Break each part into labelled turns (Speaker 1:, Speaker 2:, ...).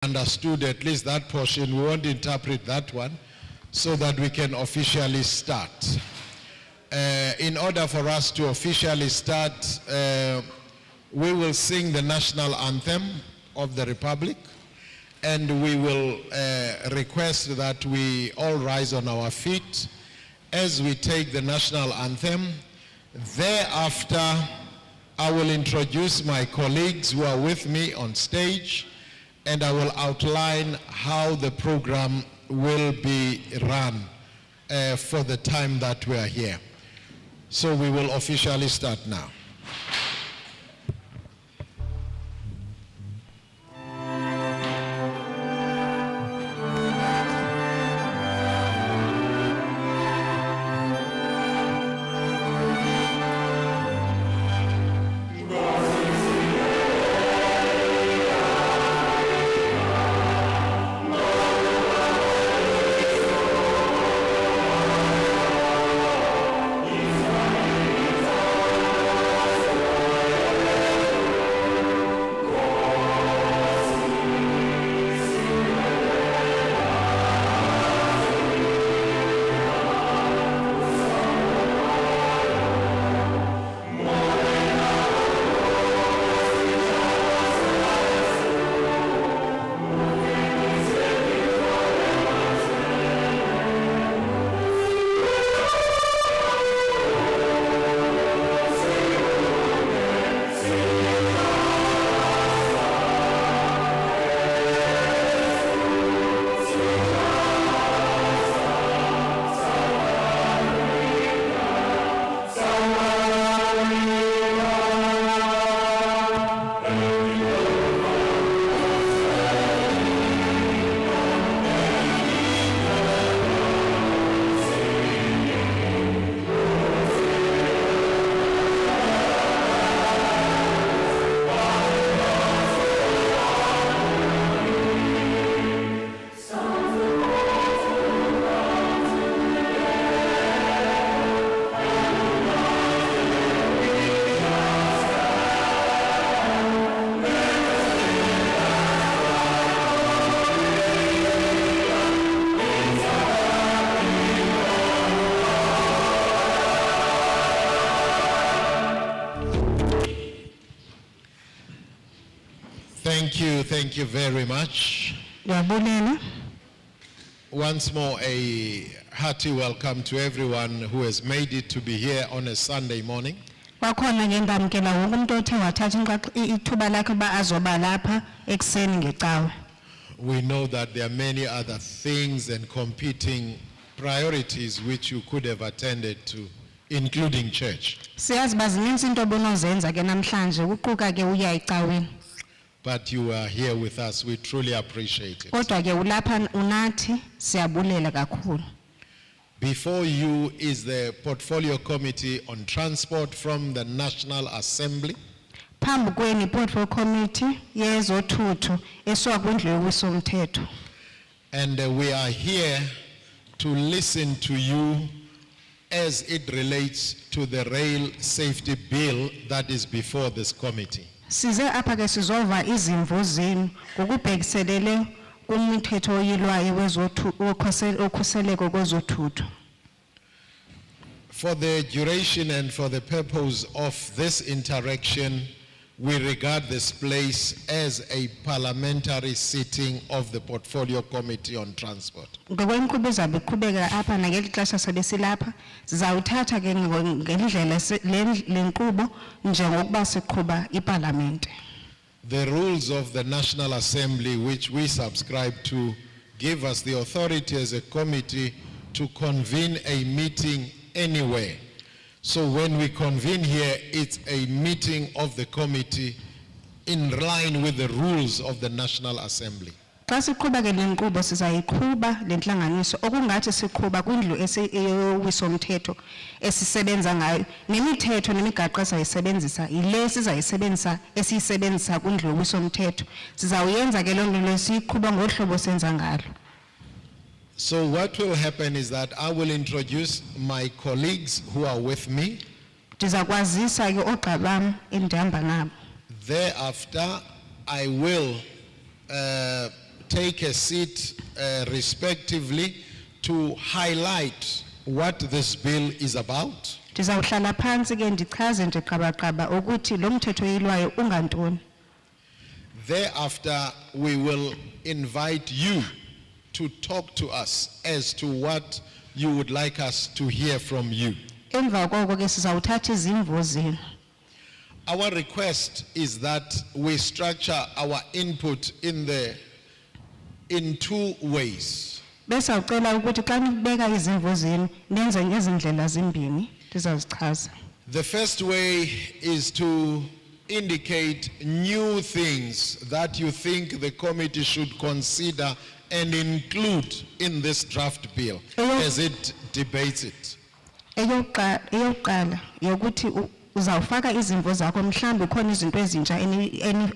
Speaker 1: understood at least that portion. We won't interpret that one so that we can officially start. In order for us to officially start, we will sing the national anthem of the Republic, and we will request that we all rise on our feet as we take the national anthem. Thereafter, I will introduce my colleagues who are with me on stage, and I will outline how the program will be run for the time that we are here. So we will officially start now. Thank you very much. Once more, a hearty welcome to everyone who has made it to be here on a Sunday morning. We know that there are many other things and competing priorities which you could have attended to, including church. But you are here with us. We truly appreciate it. Before you is the Portfolio Committee on Transport from the National Assembly. And we are here to listen to you as it relates to the Rail Safety Bill that is before this committee.
Speaker 2: Size apha ke sizova izimvo zenu ngokubhekiselele kumithetho oyilwayo wezokhuseleko kwezothutho.
Speaker 1: For the duration and for the purpose of this interaction, we regard this place as a parliamentary sitting of the Portfolio Committee on Transport.
Speaker 2: Ngokwenkqubo ezabe iqhubeka apha nangeli xesha sebesilapha sizawuthatha ke ngendlela lenkqubo njengokuba siqhuba iparlamente.
Speaker 1: The rules of the National Assembly, which we subscribe to, give us the authority as a committee to convene a meeting anywhere. So when we convene here, it's a meeting of the committee in line with the rules of the National Assembly.
Speaker 2: Xa siqhuba ke lenkqubo sizayiqhuba lentlanganiso okungathi siqhuba kwindlu eyowisomthetho esisebenza ngayo, nemithetho nemigaqo esayisebenzisa yile sizayisebenzisa esiyisebenzisa kwindlu yowisomthetho. Sizawuyenza ke lonto lesiqhuba ngohlobo senza ngalo.
Speaker 1: So what will happen is that I will introduce my colleagues who are with me.
Speaker 2: Ndizakwazisa ke ogqa bam endihamba nabo.
Speaker 1: Thereafter, I will take a seat respectively to highlight what this bill is about.
Speaker 2: Ndizawuhlala phansi ke ndichaze nje qabaqaba ukuthi lo mthetho oyilwayo ungantoni.
Speaker 1: Thereafter, we will invite you to talk to us as to what you would like us to hear from you.
Speaker 2: Emva koko ke sizawuthatha izimvo zenu.
Speaker 1: Our request is that we structure our input in two ways.
Speaker 2: Bese ucela ukuthi xa nibeka izimvo zenu nenze ngezindlela zimbini ndizazichaza.
Speaker 1: The first way is to indicate new things that you think the committee should consider and include in this draft bill as it debates it.
Speaker 2: Eyokuqala yokuthi uzawufaka izimvo zakho mhlambe khona izinto ezintsha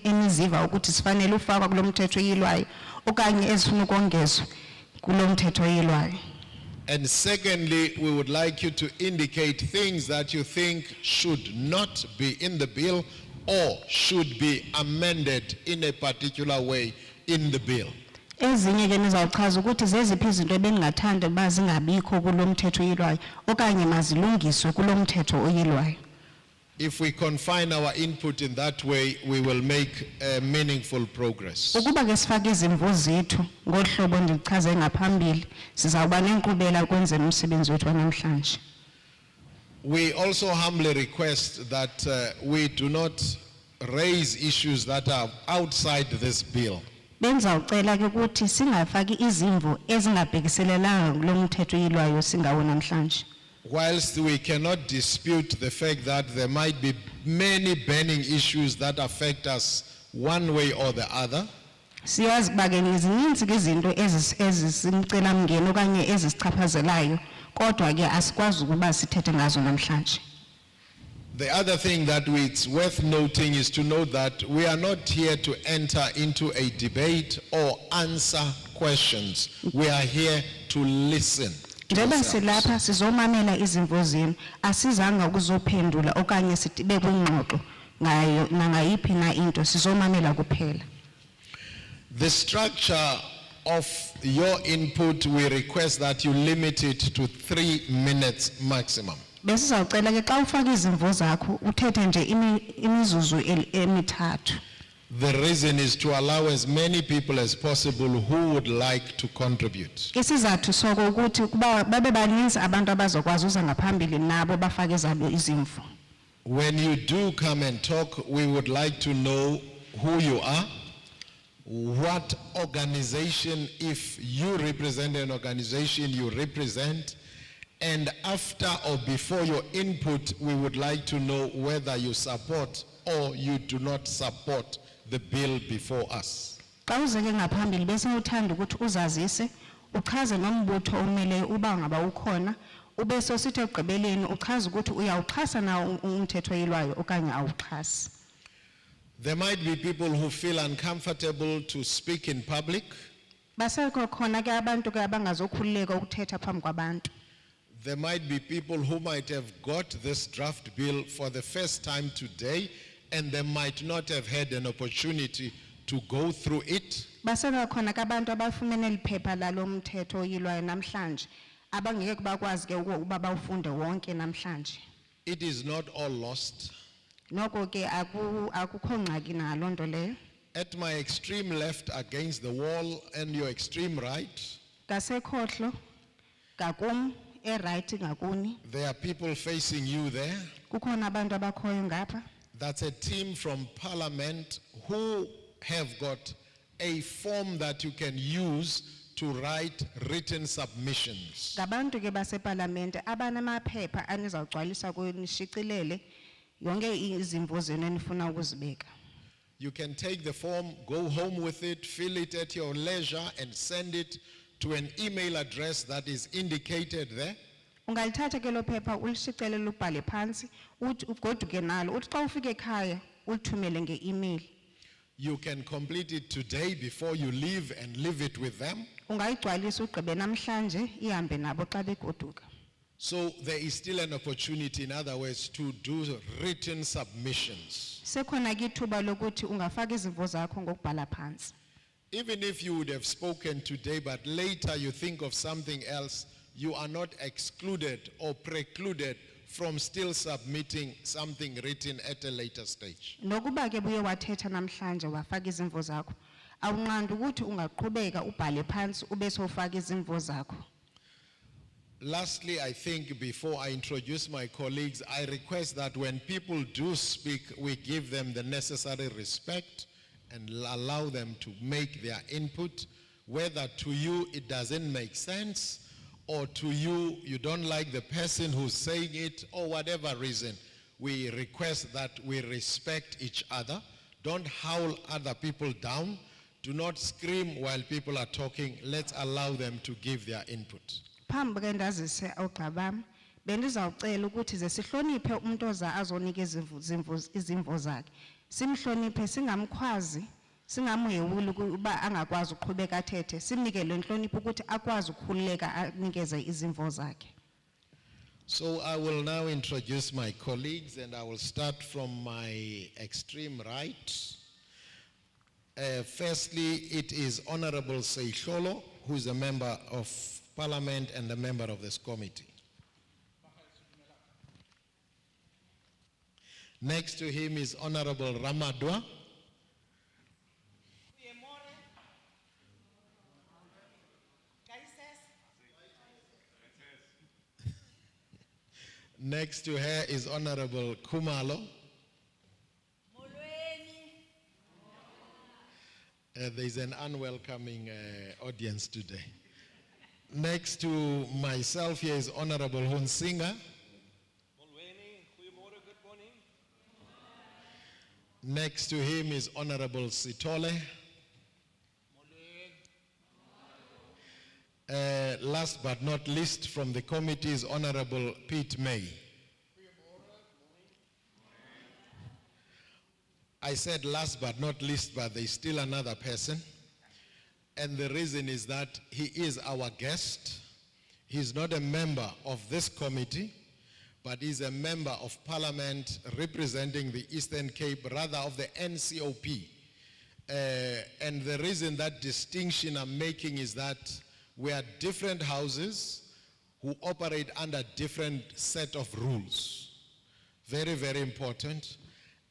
Speaker 2: eniziva ukuthi sifanele ufakwa kulomthetho oyilwayo okanye ezifuna ukongezwa kulomthetho oyilwayo.
Speaker 1: And secondly, we would like you to indicate things that you think should not be in the bill or should be amended in a particular way in the bill.
Speaker 2: Ezinye ke nizawuchaza ukuthi zeziphi izinto ebeningathanda ukuba zingabikho kulomthetho oyilwayo okanye mazilungiswe kulomthetho oyilwayo.
Speaker 1: If we confine our input in that way, we will make meaningful progress.
Speaker 2: Ukuba ke sifake izimvo zethu ngohlobo ndichaze ngaphambili sizawuba nenkqubela kwenza umsebenzi wethu namhlanje.
Speaker 1: We also humbly request that we do not raise issues that are outside this bill.
Speaker 2: Benza ucela ke ukuthi singafaki izimvo ezingabhekiselelanga kulomthetho oyilwayo singawo namhlanje.
Speaker 1: Whilst we cannot dispute the fact that there might be many burning issues that affect us one way or the other,
Speaker 2: siyazi bake ngezininzi ke izinto ezisimcela mngeni okanye ezisichaphazelayo kodwa ke asikwazi ukuba sithethe ngazo namhlanje.
Speaker 1: the other thing that it's worth noting is to note that we are not here to enter into a debate or answer questions. We are here to listen.
Speaker 2: Njengoba silapha sizomamela izimvo zenu asizanga ukuzophendula okanye sibe kwingxoxo ngayo nangayiphi na into sizomamela kuphela.
Speaker 1: The structure of your input, we request that you limit it to 3 minutes maximum.
Speaker 2: Besizawucela ke xa ufaka izimvo zakho uthethe nje imizuzu emithathu.
Speaker 1: The reason is to allow as many people as possible who would like to contribute.
Speaker 2: Isizathu soko ukuthi kuba babe baninzi abantu abazokwazi uza ngaphambili nabo bafake zabo izimvo.
Speaker 1: When you do come and talk, we would like to know who you are, what organization, if you represent an organization you represent, and after or before your input, we would like to know whether you support or you do not support the bill before us.
Speaker 2: Xa uzeke ngaphambili bese uthanda ukuthi uzazise uchaze nombutho omele uba ngaba ukhona ubese sithi egqibeleni uchaza ukuthi uyawuxhasa na umthetho oyilwayo okanye awuxhasi.
Speaker 1: There might be people who feel uncomfortable to speak in public.
Speaker 2: Basekho khona ke abantu ke abangazokhululeka ukuthetha phambi kwabantu.
Speaker 1: There might be people who might have got this draft bill for the first time today and they might not have had an opportunity to go through it.
Speaker 2: Basekho khona ke abantu abafumene liphepha lalo mthetho oyilwayo namhlanje abangeke bakwazi ke ukuba bawufunde wonke namhlanje.
Speaker 1: It is not all lost.
Speaker 2: Noko ke akukho ngxaki nalo nto leyo.
Speaker 1: At my extreme left against the wall and your extreme right,
Speaker 2: Ngasekhohlo ngakum right ngakuni
Speaker 1: there are people facing you there.
Speaker 2: kukhona abantu abakhoyo ngapha.
Speaker 1: That's a team from Parliament who have got a form that you can use to write written submissions.
Speaker 2: Ngabantu ke baseParliament abanamaphepha anizawugcwalisa kunishicilele yonke izimvo zenu enifuna ukuzibeka.
Speaker 1: You can take the form, go home with it, fill it at your leisure and send it to an email address that is indicated there.
Speaker 2: Ungalithatha ke lo phepha ulishicilele ubhale phansi uthi ugoduke nalo uthi xa ufike ekhaya ulithumele nge-email.
Speaker 1: You can complete it today before you leave and leave it with them.
Speaker 2: Ungayigcwalisa ugqibe namhlanje ihambe nabo xa begoduka.
Speaker 1: So there is still an opportunity, in other words, to do written submissions.
Speaker 2: Sekhona ke ithuba lokuthi ungafaka izimvo zakho ngokubhala phansi.
Speaker 1: even if you would have spoken today, but later you think of something else, you are not excluded or precluded from still submitting something written at a later stage.
Speaker 2: Nokuba ke buye wathetha namhlanje wafaka izimvo zakho, awunqandi ukuthi ungaqhubeka ubhale phansi ube sofaka izimvo zakho.
Speaker 1: Lastly, I think before I introduce my colleagues, I request that when people do speak, we give them the necessary respect and allow them to make their input, whether to you it doesn't make sense, or to you, you don't like the person who's saying it, or whatever reason. We request that we respect each other. Don't howl other people down. Do not scream while people are talking. Let's allow them to give their input.
Speaker 2: Phambi ke ndazise awugxabami bendizawucela ukuthi ze sihloniphe umuntu oza azonika izimvo zakhe. Simhloniphe singamkhwazi, singamhewuli ukuba angakwazi uqhubeka athethe. Simnike le nhlonipho ukuthi akwazi ukukhululeka anikeze izimvo zakhe.
Speaker 1: So I will now introduce my colleagues, and I will start from my extreme right. Firstly, it is Honorable Seihlolo, who is a member of Parliament and a member of this committee. Next to him is Honorable Ramadwa. Next to her is Honorable Kumalo. There's an unwelcoming audience today. Next to myself here is Honorable Hunsinga.
Speaker 3: Good morning.
Speaker 1: Next to him is Honorable Sitole. Last but not least from the committee is Honorable Pete May. I said last but not least, but there's still another person. And the reason is that he is our guest. He's not a member of this committee, but he's a member of Parliament representing the Eastern Cape, rather of the NCOP. And the reason that distinction I'm making is that we are different houses who operate under different set of rules. Very, very important.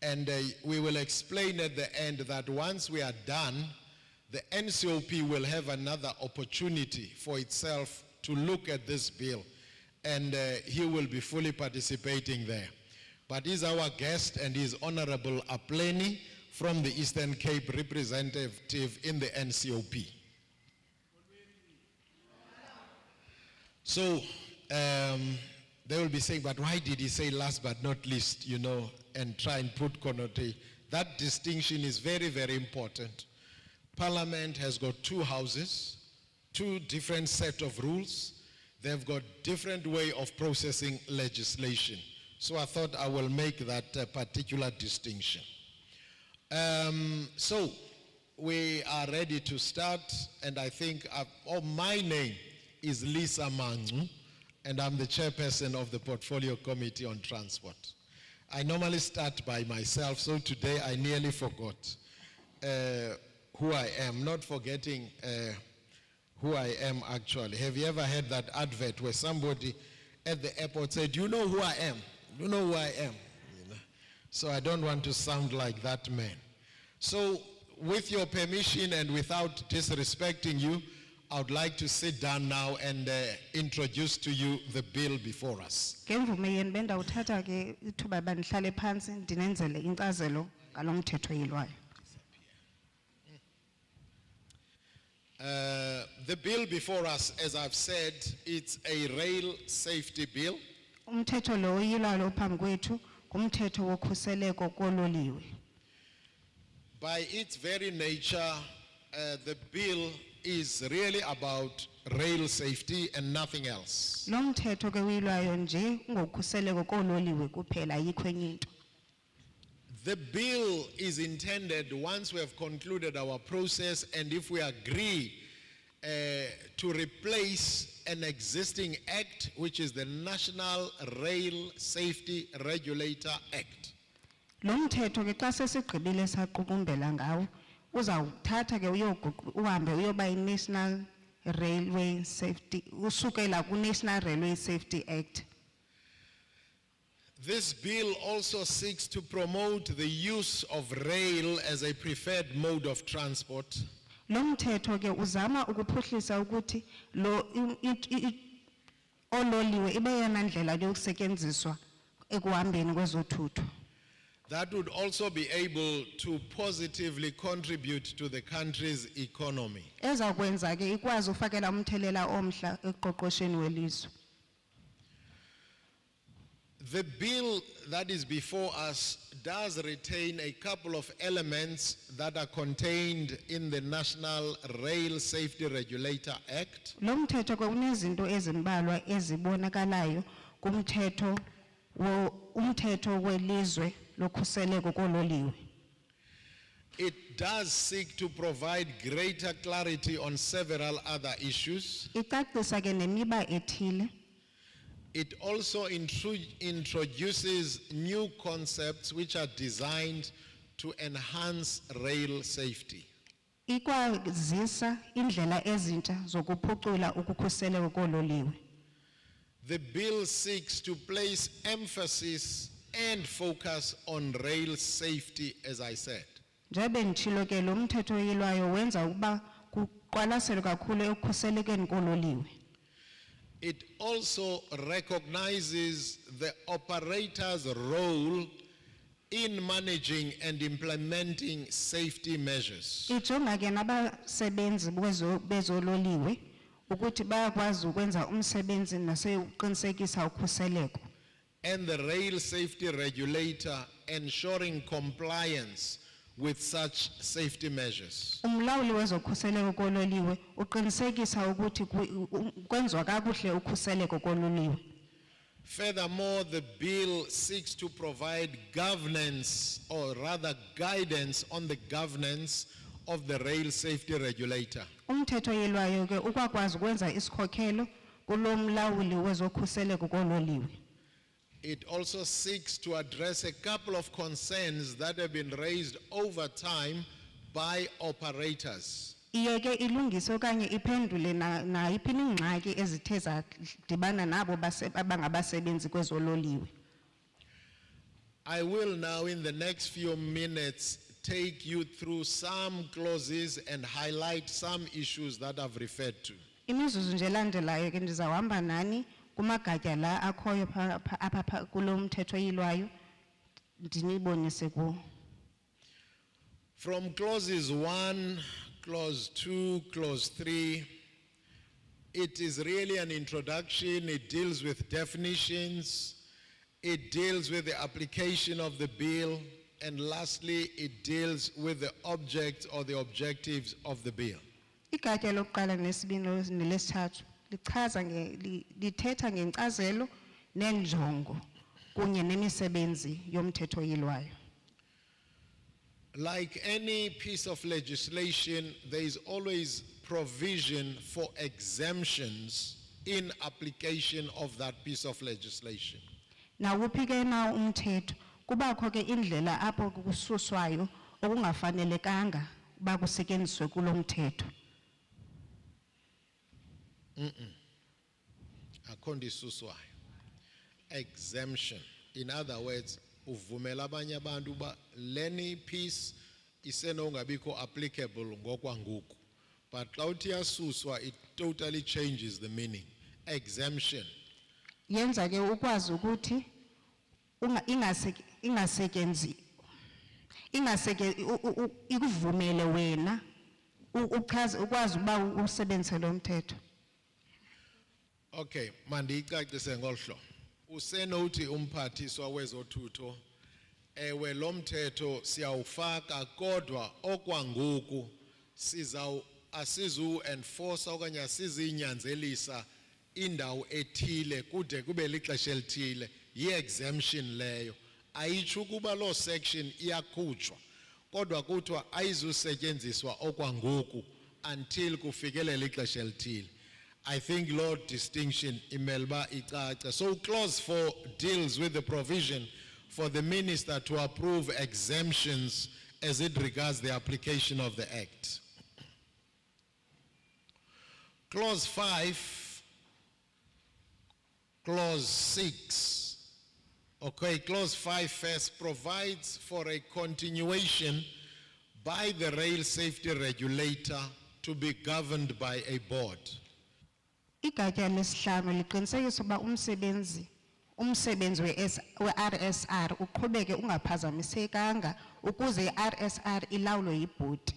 Speaker 1: And we will explain at the end that once we are done, the NCOP will have another opportunity for itself to look at this bill, and he will be fully participating there. But he's our guest, and he's Honorable Apleni from the Eastern Cape, representative in the NCOP. So they will be saying, but why did he say last but not least, you know, and try and put connotation? That distinction is very, very important. Parliament has got two houses, two different set of rules. They've got different way of processing legislation. So I thought I will make that particular distinction. So we are ready to start, and I think my name is Lisa Mangcu, and I'm the chairperson of the Portfolio Committee on Transport. I normally start by myself, so today I nearly forgot who I am, not forgetting who I am actually. Have you ever heard that advert where somebody at the airport said, "Do you know who I am? Do you know who I am?" You know? So I don't want to sound like that man. So with your permission and without disrespecting you, I would like to sit down now and introduce to you the bill before us.
Speaker 2: Ngemvume yenu bendawuthatha ke ithuba banihlale phansi ndinenzele inkcazelo ngalomthetho yilwayo.
Speaker 1: The bill before us, as I've said, it's a rail safety bill.
Speaker 2: Umthetho lo yilwayo phambi kwethu ngumthetho wokhuseleko kololiwe.
Speaker 1: By its very nature, the bill is really about rail safety and nothing else.
Speaker 2: Lo mthetho ke uyilwayo nje ngokhuseleko kololiwe kuphela ayikho enye into.
Speaker 1: The bill is intended, once we have concluded our process and if we agree to replace an existing act, which is the National Rail Safety Regulator Act.
Speaker 2: Lo mthetho ke xa sesigqibile saqukumbela ngawo uzawuthatha ke uhambe uyoba i-National Railway Safety, usukela ku-National Railway Safety Act.
Speaker 1: This bill also seeks to promote the use of rail as a preferred mode of transport.
Speaker 2: Lo mthetho ke uzama ukuphuhlisa ukuthi ololiwe ibe yona ndlela yokusetyenziswa ekuhambeni kwezothutho.
Speaker 1: That would also be able to positively contribute to the country's economy.
Speaker 2: Ezakwenza ke ikwazi ufakela umthelela omhla ekuqoqosheni welizwe.
Speaker 1: The bill that is before us does retain a couple of elements that are contained in the National Rail Safety Regulator Act.
Speaker 2: Lo mthetho ke unezinto ezimbalwa ezibonakalayo kumthetho welizwe lokhuseleko kololiwe.
Speaker 1: It does seek to provide greater clarity on several other issues.
Speaker 2: Icacisa ke nemiba ethile.
Speaker 1: It also introduces new concepts which are designed to enhance rail safety.
Speaker 2: Ikwazisa indlela ezintsha zokuphucula ukukhuseleko kololiwe.
Speaker 1: The bill seeks to place emphasis and focus on rail safety, as I said.
Speaker 2: Njengoba ngitshilo ke lo mthetho oyilwayo wenza ukuba kuqwalaselwe kakhulu ekukhuselekeni kololiwe.
Speaker 1: It also recognizes the operator's role in managing and implementing safety measures.
Speaker 2: Ijonga ke nabasebenzi bezololiwe ukuthi bayakwazi ukwenza umsebenzi nasekuqinisekisa ukhuseleko.
Speaker 1: And the rail safety regulator ensuring compliance with such safety measures.
Speaker 2: Umlawuli wezokhuseleko kololiwe uqinisekisa ukuthi kwenziwa kakuhle ukhuseleko kololiwe.
Speaker 1: Furthermore, the bill seeks to provide governance, or rather guidance on the governance of the rail safety regulator.
Speaker 2: Umthetho yelwayo ke ukwakwazi ukwenza isikhokhelo kulomlawuli wezokhuseleko kololiwe.
Speaker 1: It also seeks to address a couple of concerns that have been raised over time by operators.
Speaker 2: Iye ke ilungise okanye iphendule na iphini ingxaki ezithe zadibana nabo abangabasebenzi kwezololiwe.
Speaker 1: I will now in the next few minutes take you through some clauses and highlight some issues that I've referred to.
Speaker 2: Imizuzu nje landelayo ke ndizawuhamba nani kumagatya la akhoyo apha kulo mthetho oyilwayo ndinibonise kuwo.
Speaker 1: From clauses 1, clause 2, clause 3, it is really an introduction. It deals with definitions. It deals with the application of the bill. And lastly, it deals with the object or the objectives of the bill.
Speaker 2: Igatya lokuqala nesibini nelesithathu lichaza lithetha ngenkcazelo nenjongo kunye nemisebenzi yomthetho oyilwayo.
Speaker 1: Like any piece of legislation, there is always provision for exemptions in application of that piece of legislation.
Speaker 2: Nawuphi ke na umthetho kubakho ke indlela apho kususwayo okungafanelekanga ba kusetyenziswe kulo mthetho.
Speaker 1: Akhondi suswayo. Exemption. In other words, uvumela abanye abantu ba leni piece isenongabikho applicable ngokwanguku. But xa uthi yasuswa, it totally changes the meaning. Exemption.
Speaker 2: Yenza ke ukwazi ukuthi ingasetyenzi ikuvumele wena uchaze ukwazi uba usebenzise lo mthetho.
Speaker 1: Okay, mandiyicacise ngolhlo. Usenothi umphathiswa wezothutho ewe lo mthetho siyawufaka kodwa okwanguku asizu enforce okanye asizinyanzelisa indawo ethile kude kube lixesha elithile yi-exemption leyo. Ayitsho ukuba lo section iyakhutshwa kodwa kuthiwa ayizusetyenziswa okwanguku until kufikelele ixesha elithile. I think law distinction imelba icace. So clause 4 deals with the provision for the minister to approve exemptions as it regards the application of the Act. Clause 5, Clause 6, okay, Clause 5 first provides for a continuation by the Rail Safety Regulator to be governed by a board.
Speaker 2: Igatsha lesihlanu liqinisekisa ukuba umsebenzi we-RSR uqhubeke ungaphazamisekanga ukuze i-RSR ilawulwe yibhodi.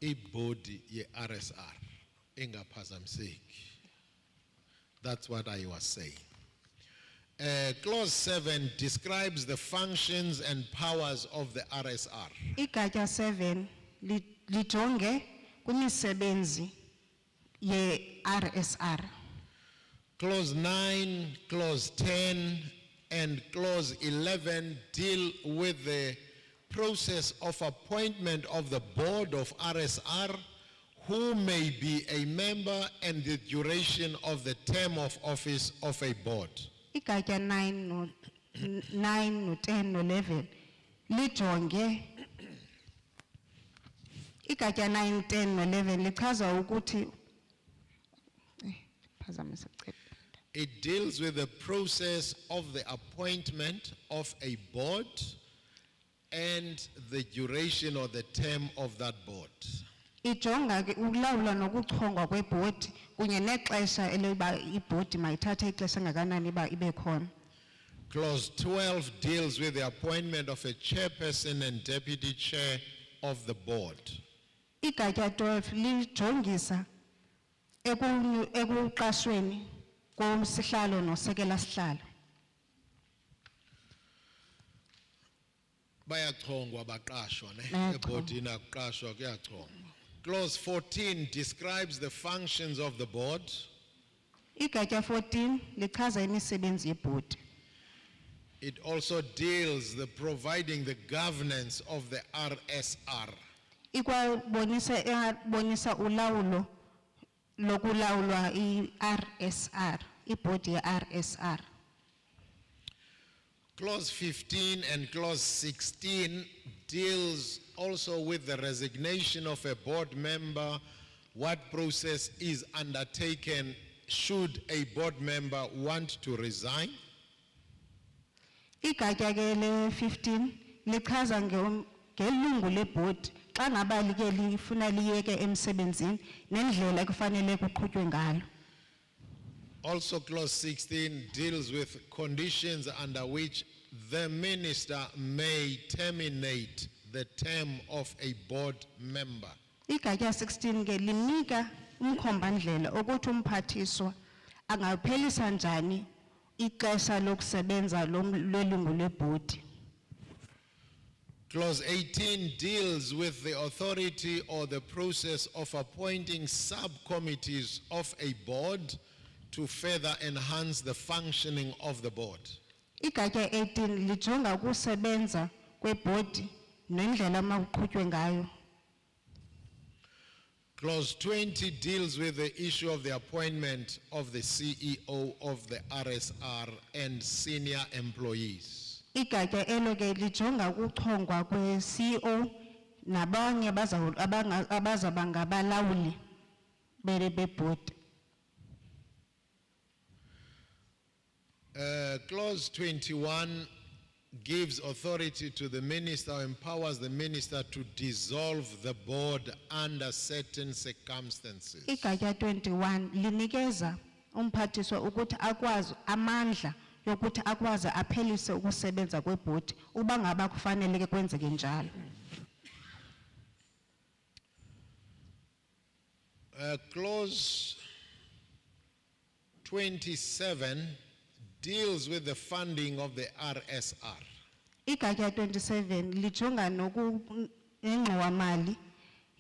Speaker 1: Ibhodi ye-RSR ingaphazamiseki. That's what I was saying. Clause 7 describes the functions and powers of the RSR.
Speaker 2: Igatsha 7 lijonge kwimisebenzi ye-RSR.
Speaker 1: Clause 9, Clause 10, and Clause 11 deal with the process of appointment of the board of RSR, who may be a member, and the duration of the term of office of a board.
Speaker 2: Igatsha 9 no 10 no 11 lijonge Igatsha 9, 10 no 11 lichaza ukuthi
Speaker 1: It deals with the process of the appointment of a board and the duration or the term of that board.
Speaker 2: Ijonga ke ukulawula nokuchongwa kwebhodi kunye nexesha elokuba ibhodi mayithathe ixesha engakanani ba ibe khona.
Speaker 1: Clause 12 deals with the appointment of a chairperson and deputy chair of the board.
Speaker 2: Igatsha 12 lijongisa ekuqashweni komsihlalo nosekela sihlalo.
Speaker 1: Bayachongwa baqashwa ne
Speaker 2: Bayachongwa.
Speaker 1: ebhodini akuqashwa kuyachongwa. Clause 14 describes the functions of the board.
Speaker 2: Igatsha 14 lichaza imisebenzi yebhodi.
Speaker 1: It also deals the providing the governance of the RSR.
Speaker 2: Bonisa ulawulo lokulawulwa i-RSR, ibhodi ye-RSR.
Speaker 1: Clause 15 and clause 16 deals also with the resignation of a board member, what process is undertaken should a board member want to resign.
Speaker 2: Igatsha ke le 15 lichaza ngelungu lebhodi xa ngaba like lifuna liyeke emsebenzini nendlela ekufanele kuqhutywe ngalo.
Speaker 1: Also clause 16 deals with conditions under which the minister may terminate the term of a board member.
Speaker 2: Igatsha 16 ke linika umkhombandlela ukuthi umphathiswa angaphelisa njani ixesha lokusebenza lolungu lebhodi.
Speaker 1: Clause 18 deals with the authority or the process of appointing subcommittees of a board to further enhance the functioning of the board.
Speaker 2: Igatsha 18 lijonga ukusebenza kwebhodi nendlela makuqhutywe ngayo.
Speaker 1: Clause 20 deals with the issue of the appointment of the CEO of the RSR and senior employees.
Speaker 2: Igatsha elo ke lijonga ukuchongwa kwe-CEO nabanye abazaba ngabalawuli bebhodi.
Speaker 1: Clause 21 gives authority to the minister, or empowers the minister to dissolve the board under certain circumstances.
Speaker 2: Igatsha 21 linikeza umphathiswa ukuthi akwazi amandla yokuthi akwazi aphelise ukusebenza kwebhodi uba ngaba kufanele ke kwenzeke njalo.
Speaker 1: Clause 27 deals with the funding of the RSR.
Speaker 2: Igatsha 27 lijonga ingxowamali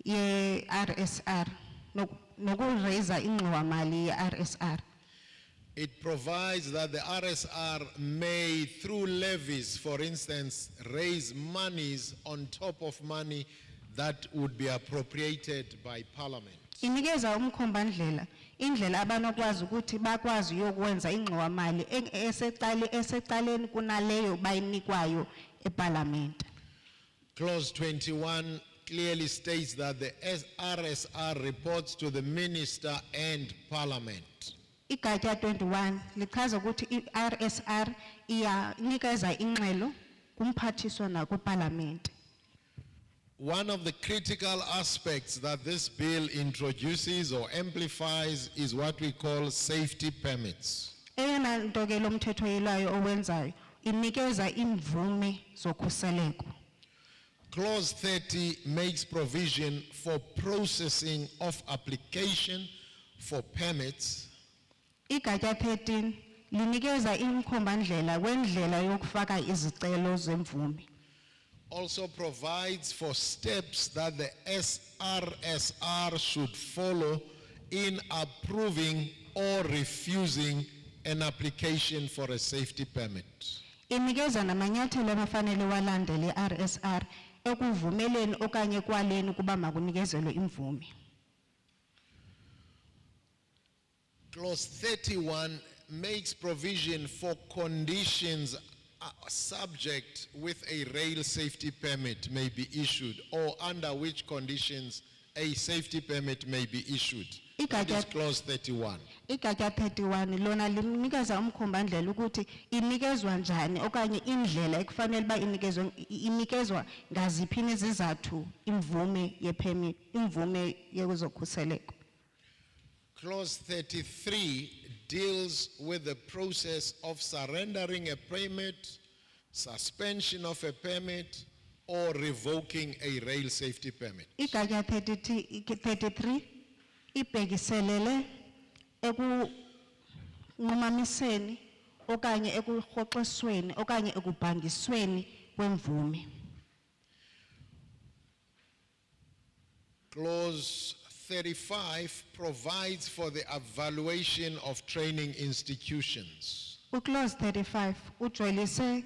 Speaker 2: ye-RSR nokuraise ingxowamali ye-RSR.
Speaker 1: It provides that the RSR may, through levies, for instance, raise monies on top of money that would be appropriated by Parliament.
Speaker 2: Inikeza umkhombandlela indlela abanokwazi ukuthi bakwazi yokwenza ingxowamali esecaleni kunaleyo bayinikwayo eParliament.
Speaker 1: Clause 21 clearly states that the RSR reports to the Minister and Parliament.
Speaker 2: Igatsha 21 lichaza ukuthi i-RSR iyanikeza ingxelo kumphathiswa nakuParliament.
Speaker 1: One of the critical aspects that this bill introduces or amplifies is what we call safety permits.
Speaker 2: Eyona nto ke lo mthetho yelayo owenzayo inikeza imvume zokhuseleko.
Speaker 1: Clause 30 makes provision for processing of application for permits
Speaker 2: Igatsha 13 linikeza imkhombandlela wendlela yokufaka izicelo zemvume.
Speaker 1: also provides for steps that the SRSR should follow in approving or refusing an application for a safety permit.
Speaker 2: Inikeza namanyathelo afanele walandele RSR ekuvumeleni okanye kwaleni kuba makunikezelwe imvume.
Speaker 1: Clause 31 makes provision for conditions subject with a rail safety permit may be issued or under which conditions a safety permit may be issued. That is clause 31.
Speaker 2: Igatsha 31 lona linikeza umkhombandlela ukuthi inikezwa njani okanye indlela ekufanele ba inikezwa ngaziphi izizathu imvume yepermit imvume yezokhuseleko.
Speaker 1: Clause 33 deals with the process of surrendering a permit, suspension of a permit, or revoking a rail safety permit.
Speaker 2: Igatsha 33 ibhekiselele ekunqumamiseni okanye ekuhoxisweni okanye ekubhangisweni kwemvume.
Speaker 1: Clause 35 provides for the evaluation of training institutions.
Speaker 2: Clause 35 ujwayelise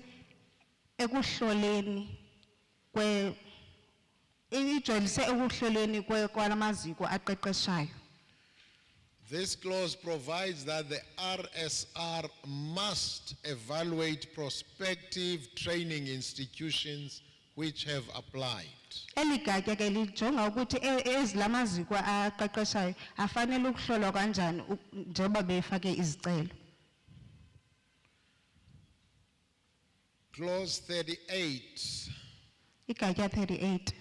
Speaker 2: ekuhloleni kwalamaziko aqeqeshayo.
Speaker 1: This clause provides that the RSR must evaluate prospective training institutions which have applied.
Speaker 2: Eligatsha ke lijonga ukuthi ezilamaziko aqeqeshayo afanele ukuhlolwa kanjani njengoba befake izicelo.
Speaker 1: Clause 38
Speaker 2: Igatsha 38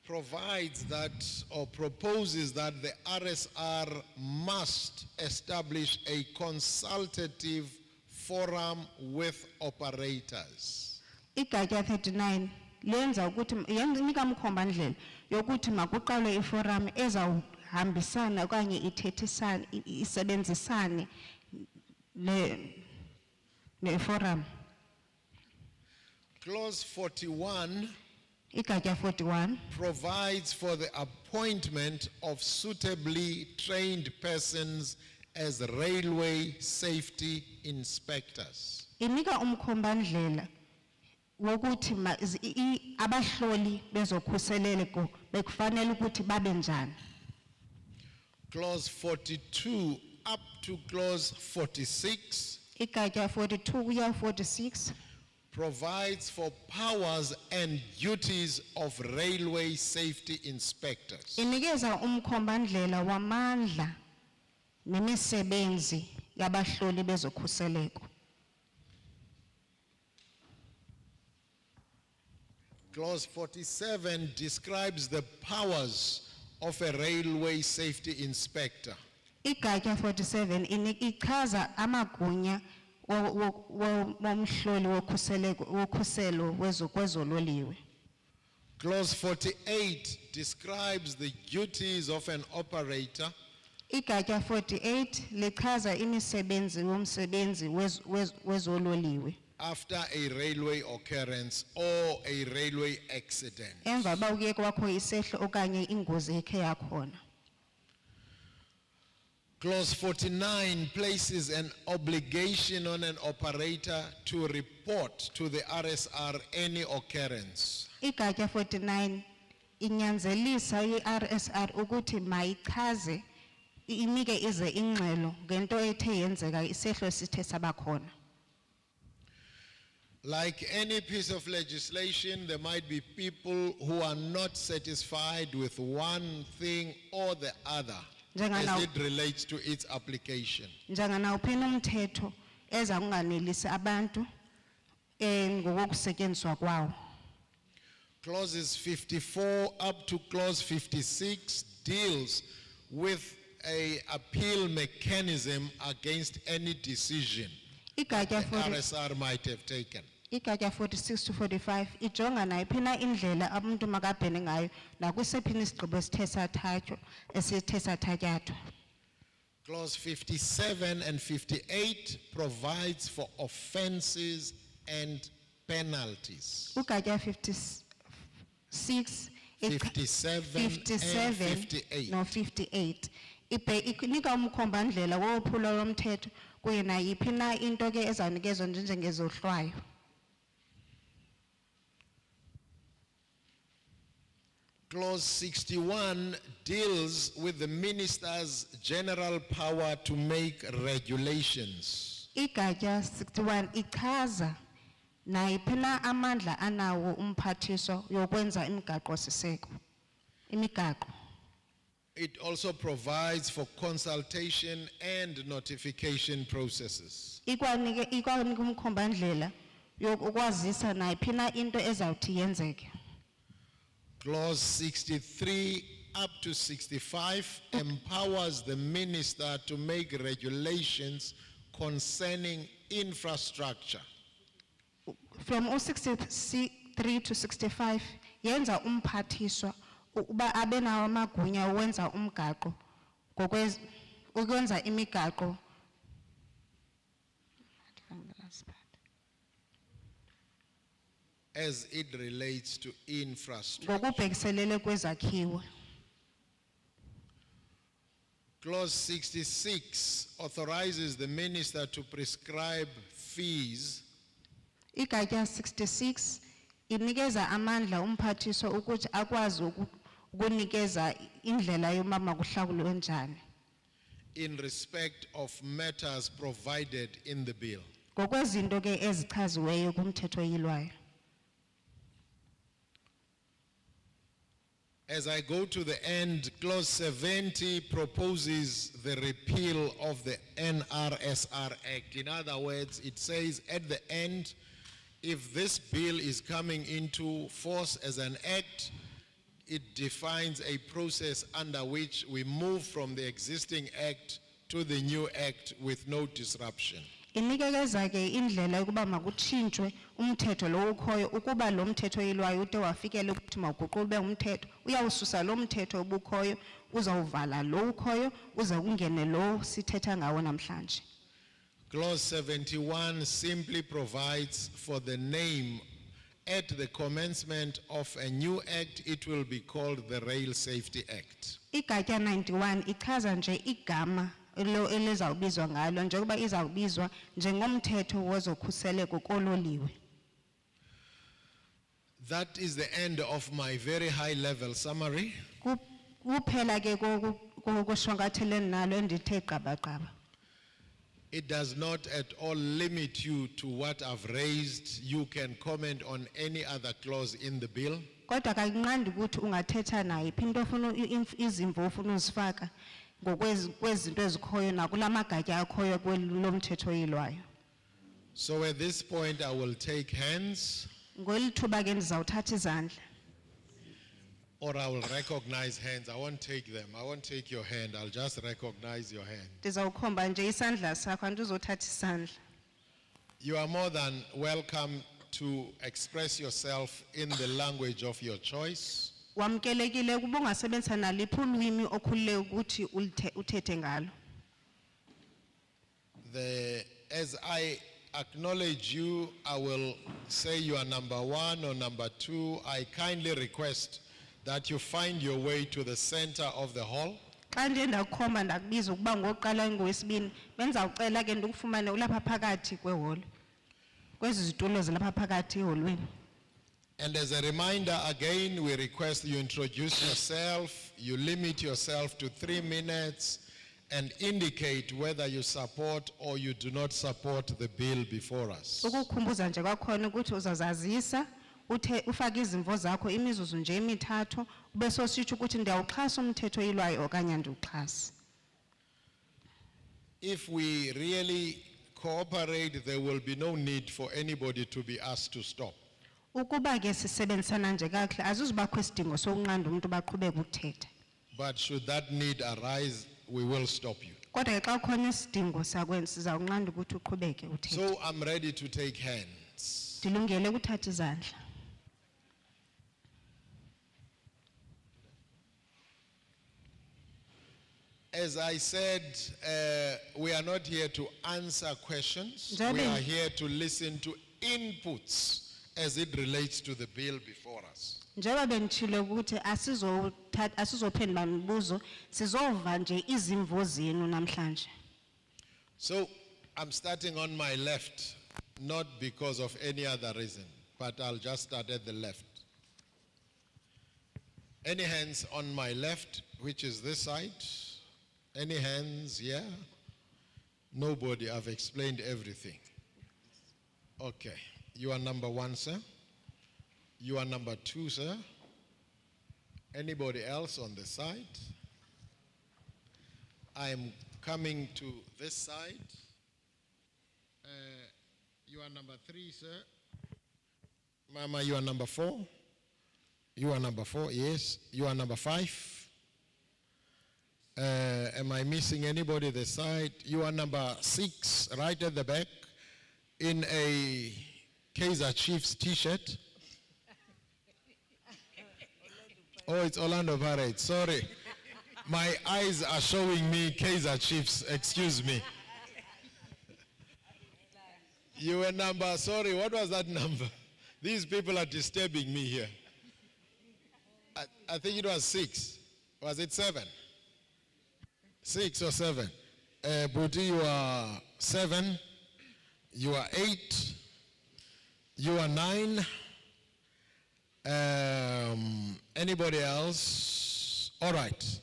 Speaker 1: provides that or proposes that the RSR must establish a consultative forum with operators.
Speaker 2: Igatsha 39 lenza ukuthi inika umkhombandlela yokuthi makuqalwe iforum ezawuhambisana okanye ithethisane isebenzisane le forum.
Speaker 1: Clause 41
Speaker 2: Igatsha 41
Speaker 1: provides for the appointment of suitably trained persons as railway safety inspectors.
Speaker 2: inika umkhombandlela wokuthi abahloli bezokhuseleko bekufanele ukuthi babe njani.
Speaker 1: Clause 42 up to clause 46
Speaker 2: Igatsha 42 kuya 46
Speaker 1: provides for powers and duties of railway safety inspectors.
Speaker 2: inikeza umkhombandlela wamandla nemisebenzi yabahloli bezokhuseleko.
Speaker 1: Clause 47 describes the powers of a railway safety inspector.
Speaker 2: Igatsha 47 ichaza amagunya womhloli wokhuselo kwezololiwe.
Speaker 1: Clause 48 describes the duties of an operator.
Speaker 2: Igatsha 48 lichaza imisebenzi womsebenzi wezololiwe
Speaker 1: After a railway occurrence or a railway accident.
Speaker 2: emva ba kuye kwakho isehlo okanye ingozi ekhe yakhona.
Speaker 1: Clause 49 places an obligation on an operator to report to the RSR any occurrence.
Speaker 2: Igatsha 49 inyanzelisa i-RSR ukuthi mayichaze inike ize ingxelo ngento ethe yenzeka isehlo sithe sabakhona.
Speaker 1: Like any piece of legislation, there might be people who are not satisfied with one thing or the other as it relates to its application.
Speaker 2: Njengana uphina umthetho eza kunganelisi abantu ngokusetyenziswa kwawo.
Speaker 1: Clauses 54 up to clause 56 deals with a appeal mechanism against any decision that the RSR might have taken.
Speaker 2: Igatya 46 to 45 ijonga nayiphi na indlela abantu makabhene ngayo nakwisephini isigqibo esithe sathatyathwa.
Speaker 1: Clause 57 and 58 provides for offenses and penalties.
Speaker 2: Ugatya 56
Speaker 1: 57 and 58.
Speaker 2: no 58 inika umkhombandlela wophula lomthetho kuye nayiphi na into ke ezawunikezwa njengezohlwayo.
Speaker 1: Clause 61 deals with the minister's general power to make regulations.
Speaker 2: Igatya 61 ichaza nayiphi na amandla anawo umphathiso yokwenza imigaqo siseko imigaqo.
Speaker 1: It also provides for consultation and notification processes.
Speaker 2: Ikwanika umkhombandlela yokwazisa nayiphi na into ezawuthi yenzeke.
Speaker 1: Clause 63 up to 65 empowers the minister to make regulations concerning infrastructure.
Speaker 2: From 63 to 65 yenza umphathiswa uba abe nawo amagunya wenza umgaqo ukwenza imigaqo
Speaker 1: as it relates to infrastructure.
Speaker 2: ngokubhekiselele kwezakhiwo.
Speaker 1: Clause 66 authorizes the minister to prescribe fees
Speaker 2: Igatya 66 inikeza amandla umphathiswa ukuthi akwazi ukunikeza indlela yomama kuhlakulwe njani
Speaker 1: in respect of matters provided in the bill.
Speaker 2: ngokwezinto ke ezichaziweyo kumthetho oyilwayo.
Speaker 1: As I go to the end, clause 70 proposes the repeal of the NRSR Act. In other words, it says at the end, if this bill is coming into force as an act, it defines a process under which we move from the existing act to the new act with no disruption.
Speaker 2: Inikeza ke indlela yokuba makutshintshwe umthetho lo ukhoyo ukuba lo mthetho oyilwayo ude wafikele ukuthi mawuguqulwe umthetho uyawususa lo mthetho obukhoyo uzawuvala lo ukhoyo uze kungene lo sithetha ngawo namhlanje.
Speaker 1: Clause 71 simply provides for the name. At the commencement of a new act, it will be called the Rail Safety Act.
Speaker 2: Igatya 91 ichaza nje igama lo elizawubizwa ngalo njengoba izawubizwa njengomthetho wezokhuseleko kololiwe.
Speaker 1: That is the end of my very high level summary.
Speaker 2: Kuphela ke kokushwankatheleni nalo endithe qabaqaba.
Speaker 1: It does not at all limit you to what I've raised. You can comment on any other clause in the bill.
Speaker 2: Kodwa kakunqandi ukuthi ungathetha naye into ofuna izimvo ofuna uzifaka ngokwezinto ezikhoyo nakulamagatya akhoyo kwelomthetho oyilwayo.
Speaker 1: So at this point I will take hands
Speaker 2: Ngolithuba ke ndizawuthatha izandla.
Speaker 1: or I will recognize hands. I won't take them. I won't take your hand. I'll just recognize your hand.
Speaker 2: Ndizawukhomba nje isandla sakho andizothatha isandla.
Speaker 1: You are more than welcome to express yourself in the language of your choice.
Speaker 2: Wamkelekile kuba ungasebenzisa naliphi ulwimi okhulule ukuthi uthethe ngalo.
Speaker 1: As I acknowledge you, I will say you are number 1 or number 2. I kindly request that you find your way to the center of the hall.
Speaker 2: Xa ndakukhomba ndakubiza ukuba ngoqala ngowesibini benzawucela ke ndikufumane ulapha phakathi kweholo. Kwezi zitulo zilapha phakathi eholweni.
Speaker 1: And as a reminder again, we request you introduce yourself, you limit yourself to 3 minutes, and indicate whether you support or you do not support the bill before us.
Speaker 2: Ukukhumbuza nje kwakhona ukuthi uzazazisa ufake izimvo zakho imizuzu nje emithathu bese usitsho ukuthi ndiyawuxhasa umthetho oyilwayo okanye andiwuxhasi.
Speaker 1: If we really cooperate, there will be no need for anybody to be asked to stop.
Speaker 2: Ukuba ke sisebenzisana nje kahle azuzubakho isidingo sokunqanda umuntu baqhubeka ukuthetha.
Speaker 1: But should that need arise, we will stop you.
Speaker 2: Kodwa xa kukhona isidingo sakwenza sizawunqanda ukuthi uqhubeke uthethe.
Speaker 1: So I'm ready to take hands.
Speaker 2: Dilungele ukuthatha izandla.
Speaker 1: As I said, we are not here to answer questions.
Speaker 2: Njobe-
Speaker 1: We are here to listen to inputs as it relates to the bill before us.
Speaker 2: Njengoba benitshilo ukuthi asizophendula imibuzo sizova nje izimvo zenu namhlanje.
Speaker 1: So I'm starting on my left, not because of any other reason, but I'll just start at the left. Any hands on my left, which is this side? Any hands here? Nobody, I've explained everything. Okay, you are number 1, sir. You are number 2, sir. Anybody else on the side? I'm coming to this side. You are number 3, sir. Mama, you are number 4. You are number 4, yes. You are number 5. Am I missing anybody this side? You are number 6, right at the back, in a Kaizer Chiefs t-shirt. Oh, it's Orlando Pirates, sorry. My eyes are showing me Kaizer Chiefs, excuse me. You were number, sorry, what was that number? These people are disturbing me here. I think it was 6. Was it 7? 6 or 7. Booty, you are 7. You are 8. You are 9. Anybody else? All right.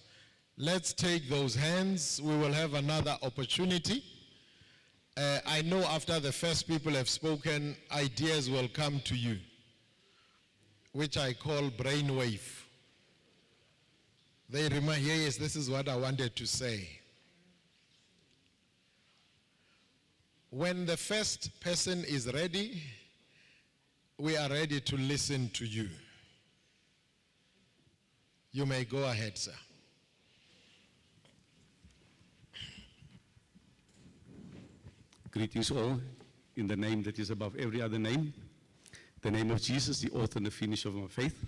Speaker 1: Let's take those hands. We will have another opportunity. I know after the first people have spoken, ideas will come to you, which I call brainwave. They remind, yes, this is what I wanted to say. When the first person is ready, we are ready to listen to you. You may go ahead, sir.
Speaker 3: Greetings all, in the name that is above every other name, the name of Jesus, the author and the finisher of our faith.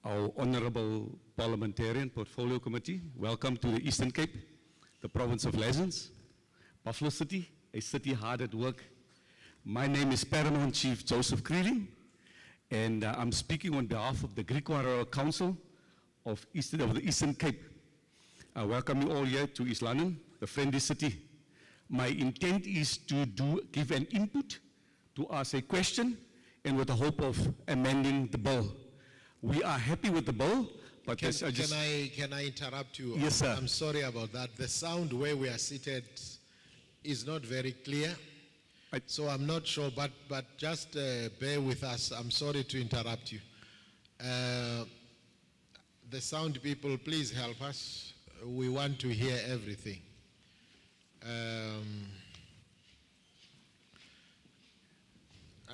Speaker 3: Our honorable parliamentarian portfolio committee, welcome to the Eastern Cape, the province of legends, Buffalo City, a city hard at work. My name is Paramount Chief Joseph Creeling, and I'm speaking on behalf of the Greek Warrior Council of the Eastern Cape. I welcome you all here to East London, the friendly city. My intent is to give an input, to ask a question, and with the hope of amending the bill. We are happy with the bill, but
Speaker 1: Can I interrupt you?
Speaker 3: Yes, sir.
Speaker 1: I'm sorry about that. The sound where we are seated is not very clear. So I'm not sure, but just bear with us. I'm sorry to interrupt you. The sound people, please help us. We want to hear everything.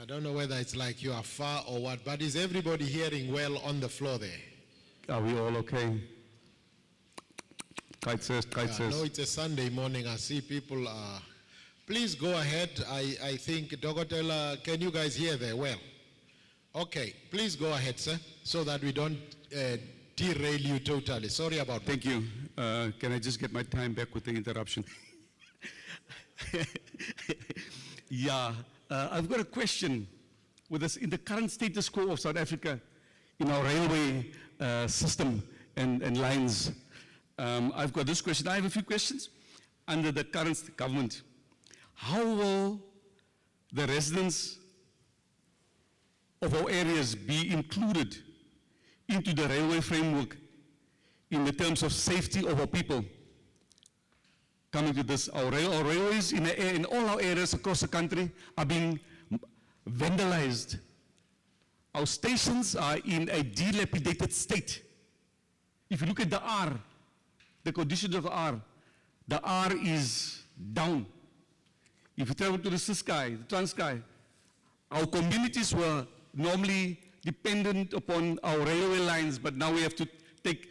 Speaker 1: I don't know whether it's like you are far or what, but is everybody hearing well on the floor there?
Speaker 3: Are we all okay? Kite says.
Speaker 1: No, it's a Sunday morning. I see people are. Please go ahead. I think, Dogotela, can you guys hear there well? Okay, please go ahead, sir, so that we don't derail you totally. Sorry about that.
Speaker 3: Thank you. Can I just get my time back with the interruption? Yeah, I've got a question. With us in the current status quo of South Africa, in our railway system and lines, I've got this question. I have a few questions. Under the current government, how will the residents of our areas be included into the railway framework in the terms of safety of our people? coming to this. Our railways in all our areas across the country are being vandalized. Our stations are in a dilapidated state. If you look at the R, the condition of the R is down. If you travel to the Siskai, the Transkei, our communities were normally dependent upon our railway lines, but now we have to take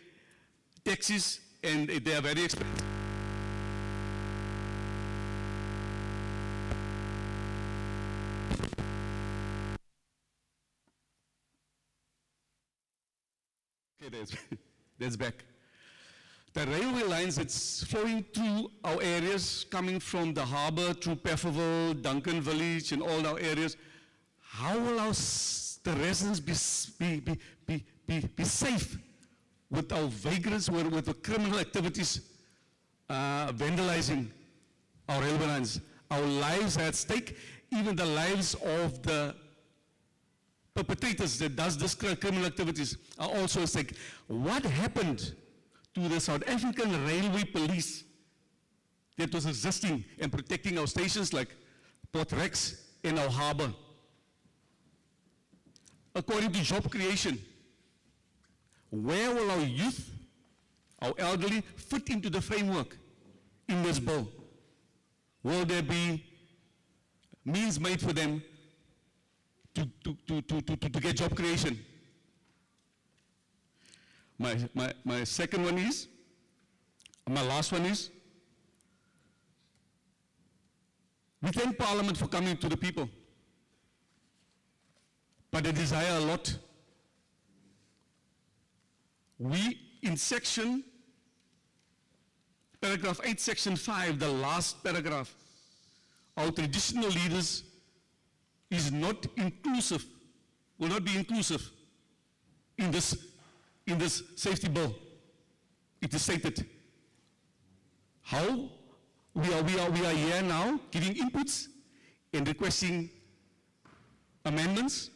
Speaker 3: taxis and they are very expensive. Okay, that's back. The railway lines that's flowing through our areas, coming from the harbor through Pefferville, Duncan Village, and all our areas, how will the residents be safe with our vagrants, with the criminal activities vandalizing our railway lines? Our lives are at stake, even the lives of the perpetrators that does this criminal activities are also at stake. What happened to the South African Railway Police that was existing and protecting our stations like Port Rex and our harbor? According to job creation, where will our youth, our elderly, fit into the framework in this bill? Will there be means made for them to get job creation? My second one is, my last one is, we thank Parliament for coming to the people, but they desire a lot. We, in paragraph 8, section 5, the last paragraph, our traditional leaders is not inclusive, will not be inclusive in this safety bill. It is stated. How? We are here now giving inputs and requesting amendments.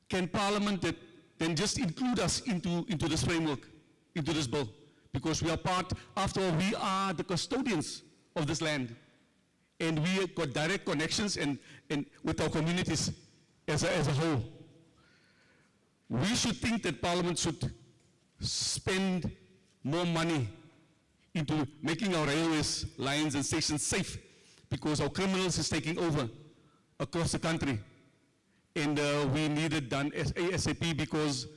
Speaker 3: Can Parliament then just include us into this framework, into this bill? Because we are part, after all, we are the custodians of this land. And we have got direct connections and with our communities as a whole. We should think that Parliament should spend more money into making our railways, lines and stations safe, because our criminals is taking over across the country. And we need it done ASAP, because